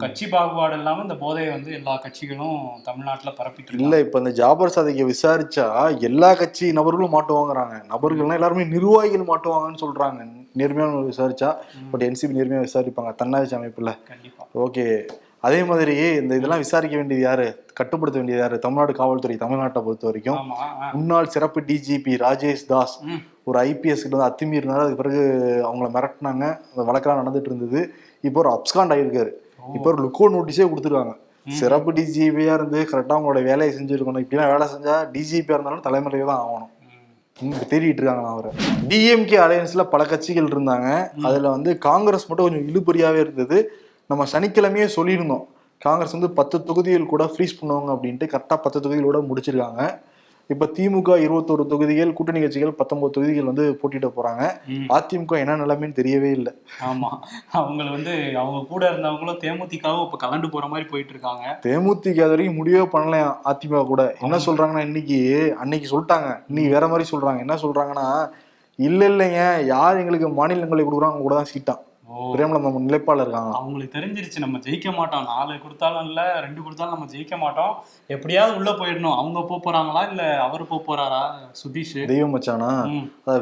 கட்சி பாகுபாடு இல்லாம இந்த போதையை வந்து எல்லா கட்சிகளும் தமிழ்நாட்டுல பரப்பிட்டு இல்ல. இப்ப இந்த ஜாபர் சாதிக்க விசாரிச்சா எல்லா கட்சி நபர்களும் மாட்டுவாங்கிறாங்க. நபர்கள்னா எல்லாருமே நிர்வாகிகள் மாட்டுவாங்கன்னு சொல்றாங்க. நேர்மையான விசாரிச்சா. பட் என்சிபி நேர்மையா விசாரிப்பாங்க, தன்னாட்சி அமைப்புல. ஓகே. அதே மாதிரி இந்த இதெல்லாம் விசாரிக்க வேண்டியது யாரு, கட்டுப்படுத்த வேண்டியது யாரு? தமிழ்நாடு காவல்துறை. தமிழ்நாட்டை பொறுத்த வரைக்கும் முன்னாள் சிறப்பு டிஜிபி ராஜேஷ் தாஸ் ஒரு ஐபிஎஸ் கிட்ட வந்து அத்துமீறினாரு. அதுக்கு பிறகு அவங்கள மிரட்டினாங்க, அந்த வழக்கெல்லாம் நடந்துட்டு இருந்தது. இப்போ ஒரு அப்ஸ்காண்ட் ஆகியிருக்காரு. இப்போ ஒரு லுக்கோ நோட்டீஸே கொடுத்துருக்காங்க. சிறப்பு டிஜிபியா இருந்து கரெக்டாக அவங்களோட வேலையை செஞ்சுருக்கணும். இப்படிலாம் வேலை செஞ்சா டிஜிபியா இருந்தாலும் தலைமுறையை தான் ஆகணும். தேடிட்டு இருக்காங்க அவரை. டிஎம்கே அலையன்ஸ்ல பல கட்சிகள் இருந்தாங்க. அதுல வந்து காங்கிரஸ் மட்டும் கொஞ்சம் இழுபறியாவே இருந்தது. நம்ம சனிக்கிழமையே சொல்லியிருந்தோம், காங்கிரஸ் வந்து 10 தொகுதிகள் கூட ஃப்ரீஸ் பண்ணுவாங்க அப்படின்ட்டு. கரெக்டாக 10 தொகுதிகளோட முடிச்சிருக்காங்க. இப்ப திமுக 21 தொகுதிகள், கூட்டணி கட்சிகள் 19 தொகுதிகள் வந்து போட்டியிட போறாங்க. அதிமுக என்ன நிலைமைன்னு தெரியவே இல்லை. ஆமா, அவங்களை வந்து அவங்க கூட இருந்தவங்களும் தேமுதிகவும் இப்ப கலண்டு போற மாதிரி போயிட்டு இருக்காங்க. தேமுதிக வரைக்கும் முடிவே பண்ணலையா அதிமுக கூட. என்ன சொல்றாங்கன்னா, அன்னைக்கு சொல்லிட்டாங்க, இன்னைக்கு வேற மாதிரி சொல்றாங்க. என்ன சொல்றாங்கன்னா, இல்லைங்க, யார் எங்களுக்கு மாநிலங்களை கொடுக்குறாங்க கூட தான் சீட்டான். பிரேமலதா நிலைப்பாடு இருக்காங்க. அவங்களுக்கு தெரிஞ்சிருச்சு, நம்ம ஜெயிக்க மாட்டோம், 4 கொடுத்தாலும் இல்ல 2 கொடுத்தாலும் நம்ம ஜெயிக்க மாட்டோம், எப்படியாவது உள்ள போயிடணும். அவங்க போறாங்களா இல்ல அவர் போறாரா? சுதீஷ் தெய்வம் மச்சானா,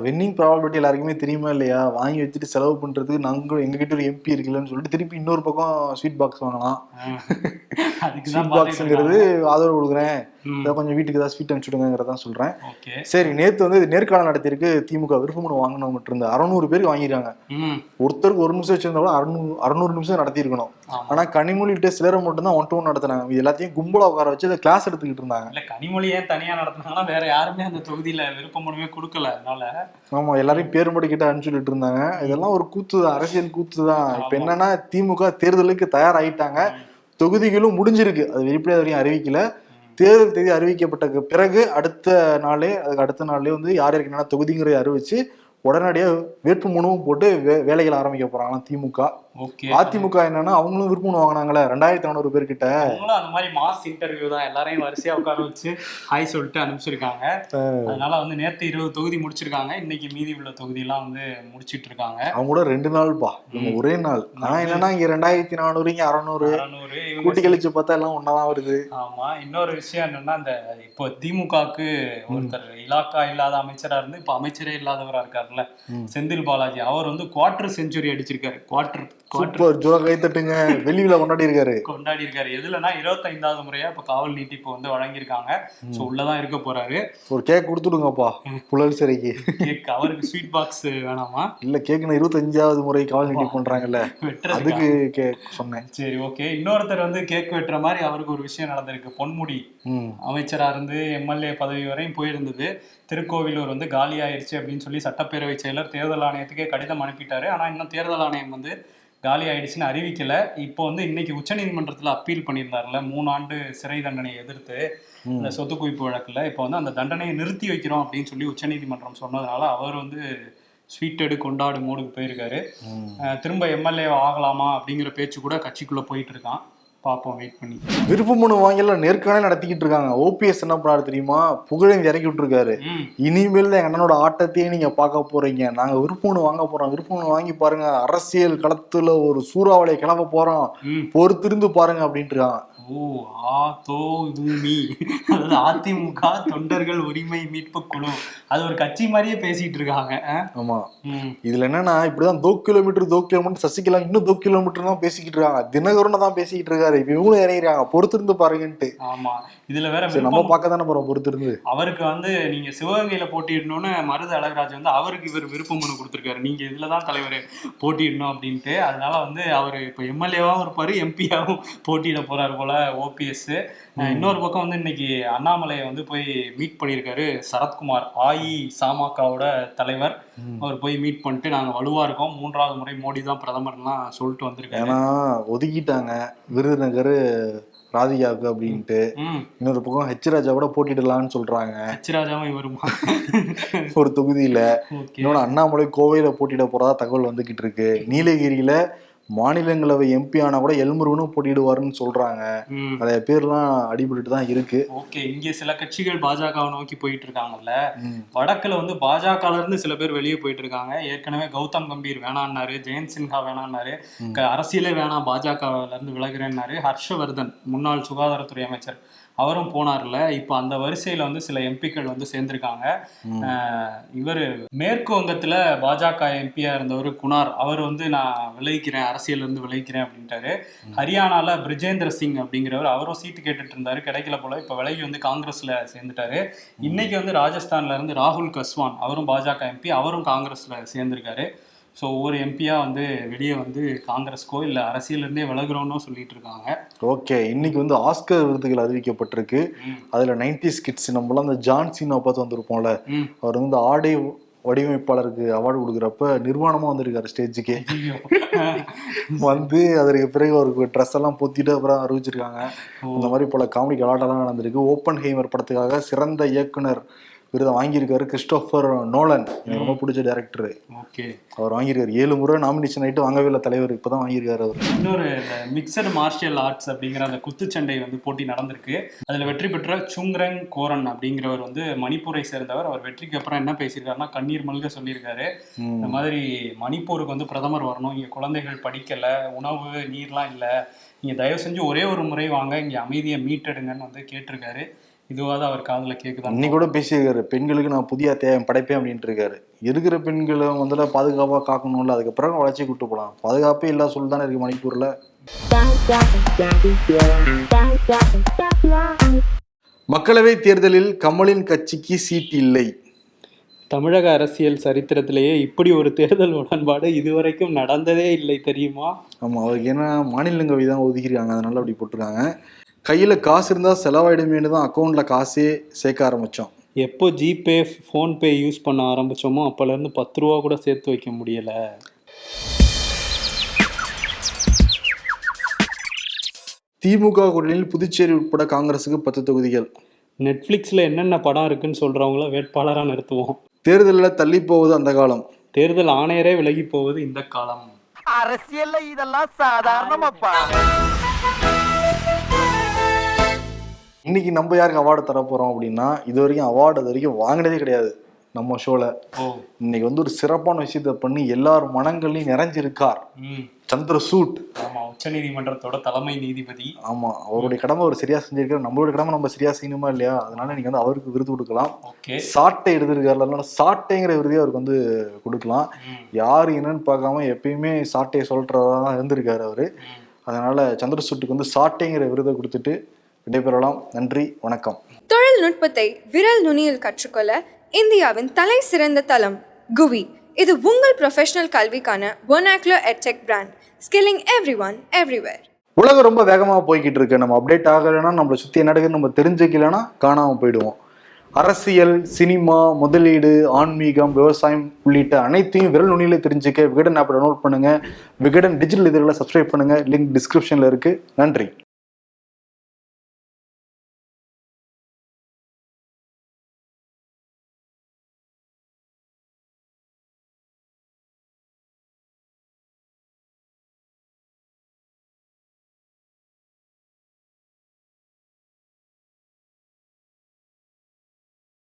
வின்னிங் ப்ராபபிலிட்டி எல்லாருக்குமே தெரியுமா இல்லையா? வாங்கி வச்சுட்டு செலவு பண்றதுக்கு நாங்க எங்ககிட்ட ஒரு எம்பி இருக்குல்லன்னு சொல்லிட்டு திருப்பி இன்னொரு பக்கம் ஸ்வீட் பாக்ஸ் வாங்கலாம். ஸ்வீட் பாக்ஸ்ங்கிறது ஆதரவு கொடுக்குறேன், கொஞ்சம் வீட்டுக்கு ஏதாவது ஸ்வீட் அனுப்பிச்சுடுங்கிறதான் சொல்றேன். சரி, நேத்து வந்து நேர்காணல் நடத்திருக்கு திமுக. விருப்பமனு வாங்கினவங்க இருந்த 600 பேருக்கு வாங்கிருக்காங்க. ஒருத்தருக்கு 1 நிமிஷம் வச்சிருந்தாலும் 600 நிமிஷம் நடத்திருக்கணும். ஆனா கனிமொழிகிட்ட சிலரை மட்டும் தான் 1-to-1 நடத்தினாங்க. இது எல்லாத்தையும் கும்பலா உட்கார வச்சு அதை கிளாஸ் எடுத்துக்கிட்டு இருந்தாங்க. இல்ல, கனிமொழி ஏன் தனியா நடத்தினாங்கன்னா வேற யாருமே அந்த தொகுதியில விருப்பமனுமே கொடுக்கல, அதனால ஆமா எல்லாரையும் பேரும்படி கிட்ட அனுப்பிச்சுட்டு இருந்தாங்க. இதெல்லாம் ஒரு கூத்து தான், அரசியல் கூத்து தான். இப்ப என்னன்னா, திமுக தேர்தலுக்கு தயாராயிட்டாங்க, தொகுதிகளும் முடிஞ்சிருக்கு. அது வெளிப்படையா வரையும் அறிவிக்கல. தேர்தல் தேதி அறிவிக்கப்பட்ட பிறகு அடுத்த நாளே வந்து யார் யாருக்கு என்னென்ன தொகுதிங்கிறத அறிவிச்சு உடனடியாக வேட்பு மனுவும் போட்டு வேலைகள் ஆரம்பிக்க போறாங்களாம் திமுக. அதிமுக என்னன்னா, அவங்களும் விருப்பம் வாங்கினாங்களே 2400 பேர்கிட்ட. அவங்களும் அந்த மாதிரி மாஸ் இன்டர்வியூ தான், எல்லாரையும் வரிசையா உட்கார வச்சு ஹாய் சொல்லிட்டு அனுப்பிச்சிருக்காங்க. அதனால வந்து நேற்று 20 தொகுதி முடிச்சிருக்காங்க. இன்னைக்கு மீதி உள்ள தொகுதி எல்லாம் வந்து முடிச்சிட்டு இருக்காங்க. அவங்க கூட 2 நாள்பா, ஒரே நாள். நான் என்னன்னா, இங்க 2400 இங்க 600 கூட்டி கழிச்சு பார்த்தா எல்லாம் ஒன்னாதான் வருது. ஆமா, இன்னொரு விஷயம் என்னன்னா, இந்த இப்போ திமுகவுக்கு ஒருத்தர் இலாக்கா இல்லாத அமைச்சரா இருந்து இப்ப அமைச்சரே இல்லாதவரா இருக்காருல்ல, செந்தில் பாலாஜி, அவர் வந்து குவார்டர் செஞ்சுரி அடிச்சிருக்காரு. வெளியில கொண்டாடி இருக்காரு. எதுலன்னா 25வது முறையா இப்ப காவல் நீட்டிப்பு வந்து வழங்கியிருக்காங்க. சோ உள்ளதான் இருக்க போறாரு. ஒரு கேக் கொடுத்துடுங்கப்பா புழல் சிறைக்கு. கேக் அவருக்கு ஸ்வீட் பாக்ஸ் வேணாமா? இல்ல, கேக்குன்னு 25வது முறை காவல் நீட்டிப்பு பண்றாங்கல்ல, அதுக்கு கேக் சொன்னேன். சரி, ஓகே. இன்னொருத்தர் வந்து கேக் வெட்டுற மாதிரி அவருக்கு ஒரு விஷயம் நடந்திருக்கு. பொன்முடி அமைச்சரா இருந்து எம்எல்ஏ பதவி வரையும் போயிருந்தது. திருக்கோவிலூர் வந்து காலி ஆயிடுச்சு அப்படின்னு சொல்லி சட்டப்பேரவை செயலர் தேர்தல் ஆணையத்துக்கே கடிதம் அனுப்பிட்டாரு. ஆனா இன்னும் தேர்தல் ஆணையம் வந்து காலி ஆயிடுச்சுன்னு அறிவிக்கல. இப்போ வந்து இன்னைக்கு உச்சநீதிமன்றத்துல அப்பீல் பண்ணியிருந்தாருல 3 ஆண்டு சிறை தண்டனையை எதிர்த்து இந்த சொத்து குவிப்பு வழக்குல. இப்போ வந்து அந்த தண்டனையை நிறுத்தி வைக்கிறோம் அப்படின்னு சொல்லி உச்சநீதிமன்றம் சொன்னதுனால அவர் வந்து ஸ்வீட் எடு கொண்டாடு மோடுக்கு போயிருக்காரு. திரும்ப எம்எல்ஏ ஆகலாமா அப்படிங்கிற பேச்சு கூட கட்சிக்குள்ள போயிட்டு இருக்கான். பாப்போம், வெயிட் பண்ணி. விருப்ப மனு வாங்கல நேர்காணல் நடத்திக்கிட்டு இருக்காங்க. ஓபிஎஸ் என்ன பண்ணாரு தெரியுமா? புகழையும் இறக்கி விட்டுருக்காரு. இனிமேல் தான் எங்க அண்ணனோட ஆட்டத்தையே நீங்க பார்க்க போறீங்க, நாங்க விருப்ப மனு வாங்க போறோம், விருப்ப மனு வாங்கி பாருங்க, அரசியல் களத்துல ஒரு சூறாவளியை கிளம்ப போறோம், பொறுத்திருந்து பாருங்க அப்படின்ட்டு இருக்காங்க. அதாவது அதிமுக தொண்டர்கள் உரிமை மீட்பு குழு, அது ஒரு கட்சி மாதிரியே பேசிட்டு இருக்காங்க. ஆமா, இதுல என்னன்னா, இப்படிதான் 2 கிலோமீட்டர் சசிகலா இன்னும் 2 கிலோமீட்டர் தான் பேசிக்கிட்டு இருக்காங்க. தினகரன் தான் பேசிக்கிட்டு இருக்காரு. இப்ப இவங்களும் இறங்கிறாங்க, பொறுத்திருந்து பாருங்கன்ட்டு. ஆமா, இதுல வேற நம்ம பார்க்க தானே போறோம் பொறுத்திருந்து. அவருக்கு வந்து நீங்க சிவகங்கையில போட்டியிடணும்னு மருது அழகராஜ் வந்து அவருக்கு இவர் விருப்ப மனு கொடுத்திருக்காரு, நீங்க இதுலதான் தலைவர் போட்டியிடணும் அப்படின்ட்டு. அதனால வந்து அவரு இப்ப எம்எல்ஏவாவும் இருப்பாரு, எம்பியாவும் போட்டியிட போறாரு போல ஓபிஎஸ். இன்னொரு பக்கம் வந்து இன்னைக்கு அண்ணாமலையை வந்து போய் மீட் பண்ணியிருக்காரு சரத்குமார், அஇஅமகவோட தலைவர். அவர் போய் மீட் பண்ணிட்டு நாங்க வலுவா இருக்கோம், 3வது முறை மோடி தான் பிரதமர்லாம் சொல்லிட்டு வந்திருக்காரு. ஏன்னா ஒதுக்கிட்டாங்க விருதுநகர் ராதிகாவுக்கு அப்படின்ட்டு. இன்னொரு பக்கம் ஹெச்ராஜா கூட போட்டிடலாம்னு சொல்றாங்க. ஹெச்ராஜாவும் இவருமா ஒரு தொகுதியில. இன்னொன்னு அண்ணாமலை கோவையில போட்டியிட போறதா தகவல் வந்துகிட்டு இருக்கு. நீலகிரியில மாநிலங்களவை எம்பி ஆனா கூட எல்முருகனும் போட்டிடுவாருன்னு சொல்றாங்க. நிறைய பேர்லாம் அடிபட்டு தான் இருக்கு. ஓகே, இங்க சில கட்சிகள் பாஜகவை நோக்கி போயிட்டு இருக்காங்கல்ல. வடக்குல வந்து பாஜகல இருந்து சில பேர் வெளியே போயிட்டு இருக்காங்க. ஏற்கனவே கௌதம் கம்பீர் வேணான்னாரு, ஜெயந்த் சின்ஹா வேணான்னாரு, அரசியலே வேணாம் பாஜகல இருந்து விலகுறேன்னாரு. ஹர்ஷவர்தன் முன்னாள் சுகாதாரத்துறை அமைச்சர் அவரும் போனார்ல. இப்போ அந்த வரிசையில வந்து சில எம்பிக்கள் வந்து சேர்ந்திருக்காங்க. இவர் மேற்கு வங்கத்துல பாஜக எம்பியா இருந்தவர் குணார், அவர் வந்து நான் விலகிக்கிறேன் அரசியல் இருந்து விளைவிக்கிறேன் அப்படின்ட்டாரு. ஹரியானால பிரிஜேந்திர சிங் அப்படிங்கிறவர் அவரும் சீட்டு கேட்டுட்டு இருந்தாரு, கிடைக்கல போல. இப்ப விலகி வந்து காங்கிரஸ்ல சேர்ந்துட்டாரு. இன்னைக்கு வந்து ராஜஸ்தான்ல இருந்து ராகுல் கஸ்வான், அவரும் பாஜக எம்பி, அவரும் காங்கிரஸ்ல சேர்ந்திருக்காரு. ஸோ ஒவ்வொரு எம்பியா வந்து வெளியே வந்து காங்கிரஸ்க்கோ இல்லை அரசியலிருந்தே விலகுறோன்னு சொல்லிட்டு இருக்காங்க. ஓகே, இன்னைக்கு வந்து ஆஸ்கர் விருதுகள் அறிவிக்கப்பட்டிருக்கு. அதுல 90s கிட்ஸ் நம்மளாம் அந்த ஜான் சீனா பார்த்து வந்திருப்போம்ல, அவர் வந்து ஆடை வடிவமைப்பாளருக்கு அவார்டு கொடுக்குறப்ப நிர்வாணமா வந்திருக்காரு ஸ்டேஜுக்கே. வந்து அதற்கு பிறகு அவருக்கு ட்ரெஸ் எல்லாம் பொத்திட்டு அப்புறம் அறிவிச்சிருக்காங்க. இந்த மாதிரி போல காமெடி கலாட்டெல்லாம் நடந்திருக்கு. ஓப்பன் ஹெய்மர் படத்துக்காக சிறந்த இயக்குனர் விருதை வாங்கியிருக்காரு கிறிஸ்டோபர் நோலன், எனக்கு ரொம்ப பிடிச்ச டைரக்டர். ஓகே, அவர் வாங்கியிருக்காரு. 7 முறை நாமினேஷன் ஆகிட்டு வாங்கவே இல்லை தலைவர், இப்பதான் வாங்கியிருக்காரு அவர். இன்னொரு மிக்சடு மார்ஷியல் ஆர்ட்ஸ் அப்படிங்கிற அந்த குத்துச்சண்டை வந்து போட்டி நடந்திருக்கு. அதுல வெற்றி பெற்ற சுங்ரங் கோரன் அப்படிங்கிறவர் வந்து மணிப்பூரை சேர்ந்தவர். அவர் வெற்றிக்கு அப்புறம் என்ன பேசியிருக்காருன்னா, கண்ணீர் மல்க சொல்லியிருக்காரு, இந்த மாதிரி மணிப்பூருக்கு வந்து பிரதமர் வரணும், இங்க குழந்தைகள் படிக்கல, உணவு நீர்லாம் இல்லை, நீங்க தயவு செஞ்சு ஒரே ஒரு முறை வாங்க, இங்க அமைதியை மீட்டெடுங்கன்னு வந்து கேட்டிருக்காரு. இதுவாக அவர் காதில் கேட்குது. இன்னைக்கு கூட பேசியிருக்காரு, பெண்களுக்கு நான் புதிய அத்தியாயம் படைப்பேன் அப்படின்ட்டு இருக்காரு. இருக்கிற பெண்களை முதல்ல பாதுகாப்பாக காக்கணும்ல, அதுக்கப்புறம் வளர்ச்சி கூட்டு போகலாம். பாதுகாப்பே இல்லா சொல் தானே இருக்கு மணிப்பூர்ல. மக்களவை தேர்தலில் கமலின் கட்சிக்கு சீட் இல்லை. தமிழக அரசியல் சரித்திரத்திலேயே இப்படி ஒரு தேர்தல் உடன்பாடு இதுவரைக்கும் நடந்ததே இல்லை தெரியுமா? ஆமா, அவருக்கு ஏன்னா மாநிலங்களவை தான் ஒதுக்கிருக்காங்க, அதனால அப்படி போட்டிருக்காங்க. கையில் காசு இருந்தால் செலவாயிடுமேனு தான் அக்கௌண்ட்டில் காசே சேர்க்க ஆரம்பித்தோம். எப்போ ஜிபே ஃபோன்பே யூஸ் பண்ண ஆரம்பித்தோமோ அப்போலேருந்து 10 ரூபா கூட சேர்த்து வைக்க முடியலை. திமுக கூட்டணியில் புதுச்சேரி உட்பட காங்கிரஸுக்கு 10 தொகுதிகள். நெட்ஃப்ளிக்ஸில் என்னென்ன படம் இருக்குன்னு சொல்கிறவங்கள வேட்பாளராக நிறுத்துவோம். தேர்தலில் தள்ளி போவது அந்த காலம், தேர்தல் ஆணையரே விலகி போவது இந்த காலம். அரசியல்ல இதெல்லாம் சாதாரணமாப்பா. இன்னைக்கு நம்ம யாருக்கு அவார்டு தர போறோம் அப்படின்னா, இது வரைக்கும் வாங்கினதே கிடையாது நம்ம ஷோல. இன்னைக்கு வந்து ஒரு சிறப்பான விஷயத்த பண்ணி எல்லார் மனங்களையும் நிறைஞ்சிருக்கார் சந்திரசூட். ஆமா, உச்ச நீதிமன்றத்தோட தலைமை நீதிபதி. ஆமா, அவருடைய கடமை அவர் சரியா செஞ்சிருக்காரு. நம்மளோட கடமை நம்ம சரியா செய்யணுமா இல்லையா? அதனால நீங்க வந்து அவருக்கு விருது கொடுக்கலாம். சாட்டை எடுத்திருக்காரு, சாட்டைங்கிற விருதே அவருக்கு வந்து கொடுக்கலாம். யாரு என்னன்னு பார்க்காம எப்பயுமே சாட்டையை சொல்றதா தான் இருந்திருக்காரு அவரு. அதனால சந்திரசூட்டுக்கு வந்து சாட்டைங்கிற விருதை கொடுத்துட்டு விடைபெறலாம். நன்றி, வணக்கம். தொழில்நுட்பத்தை விரல் நுனியில் கற்றுக்கொள்ள இந்தியாவின் தலை சிறந்த தளம் குவி. இது உங்கள் ப்ரொஃபஷனல் கல்விக்கான vernacular edtech brand, skilling everyone everywhere. உலகம் ரொம்ப வேகமாக போய்கிட்டு இருக்கு. நம்ம அப்டேட் ஆகலைன்னா, நம்மளை சுற்றி என்ன நடக்குதுன்னு நம்ம தெரிஞ்சுக்கலைன்னா காணாமல் போயிடுவோம். அரசியல், சினிமா, முதலீடு, ஆன்மீகம், விவசாயம் உள்ளிட்ட அனைத்தையும் விரல் நுனியில தெரிஞ்சுக்க விகடன் ஆப் டவுன்லோட் பண்ணுங்க. விகடன் டிஜிட்டல் இதழில் சப்ஸ்கிரைப் பண்ணுங்க. லிங்க் டிஸ்கிரிப்ஷன்ல இருக்கு. நன்றி.